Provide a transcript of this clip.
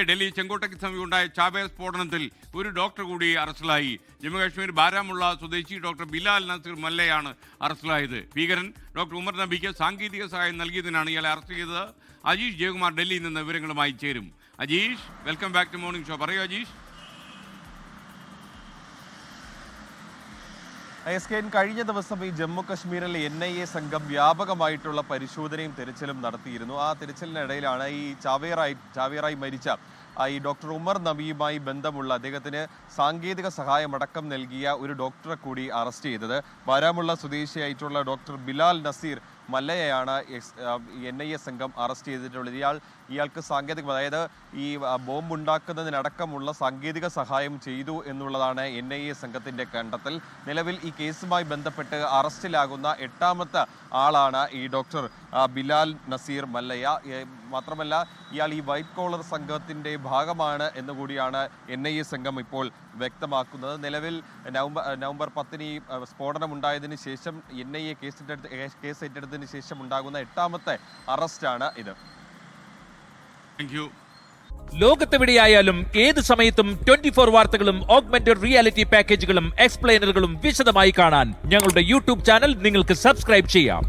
ഡൽഹി ചെങ്കോട്ടയ്ക്ക് സമീപമുണ്ടായ ചാവേർ സ്ഫോടനത്തിൽ ഒരു ഡോക്ടർ കൂടി അറസ്റ്റിലായി. ജമ്മുകാശ്മീർ ബാരാമുള്ള സ്വദേശി ഡോക്ടർ ബിലാൽ നസീർ മല്ലയാണ് അറസ്റ്റിലായത്. ഭീകരൻ ഡോക്ടർ ഉമർ നബിക്ക് സാങ്കേതിക സഹായം നൽകിയതിനാണ് ഇയാളെ അറസ്റ്റ് ചെയ്തത്. അജീഷ് ജയകുമാർ ഡൽഹിയിൽ നിന്ന് വിവരങ്ങളുമായി ചേരും. Ajeesh, welcome back to morning show. പറയൂ അജീഷ്. കഴിഞ്ഞ ദിവസം ഈ ജമ്മു കശ്മീരിൽ NIA സംഘം വ്യാപകമായിട്ടുള്ള പരിശോധനയും തിരച്ചിലും നടത്തിയിരുന്നു. ആ തിരച്ചിലിനിടയിലാണ് ഈ ചാവേറായി മരിച്ച ഈ ഡോക്ടർ ഉമർ നബിയുമായി ബന്ധമുള്ള അദ്ദേഹത്തിന് സാങ്കേതിക സഹായമടക്കം നൽകിയ ഒരു ഡോക്ടറെ കൂടി അറസ്റ്റ് ചെയ്തത്. ബാരാമുള്ള സ്വദേശിയായിട്ടുള്ള ഡോക്ടർ ബിലാൽ നസീർ മല്ലയെയാണ് NIA സംഘം അറസ്റ്റ് ചെയ്തിട്ടുള്ളത്. ഇയാൾക്ക് അതായത് ഈ ബോംബ് ഉണ്ടാക്കുന്നതിനടക്കമുള്ള സാങ്കേതിക സഹായം ചെയ്തു എന്നുള്ളതാണ് NIA സംഘത്തിൻ്റെ കണ്ടെത്തൽ. നിലവിൽ ഈ കേസുമായി ബന്ധപ്പെട്ട് അറസ്റ്റിലാകുന്ന 8ാമത്തെ ആളാണ് ഈ ഡോക്ടർ ബിലാൽ നസീർ മല്ലയ. മാത്രമല്ല ഇയാൾ ഈ വൈറ്റ് കോളർ സംഘത്തിൻ്റെ ഭാഗമാണ് എന്നുകൂടിയാണ് NIA സംഘം ഇപ്പോൾ വ്യക്തമാക്കുന്നത്. നിലവിൽ നവംബർ 10 സ്ഫോടനം ഉണ്ടായതിനു ശേഷം NIA കേസ് ഏറ്റെടുത്തതിന് ശേഷം ഉണ്ടാകുന്ന 8ാമത്തെ അറസ്റ്റാണ് ഇത്. ലോകത്തെവിടെയായാലും ഏത് സമയത്തും 24 വാർത്തകളും ഓഗ്മെന്റഡ് റിയാലിറ്റി പാക്കേജുകളും എക്സ്പ്ലെയിനറുകളും വിശദമായി കാണാൻ ഞങ്ങളുടെ യൂട്യൂബ് ചാനൽ നിങ്ങൾക്ക് സബ്സ്ക്രൈബ് ചെയ്യാം.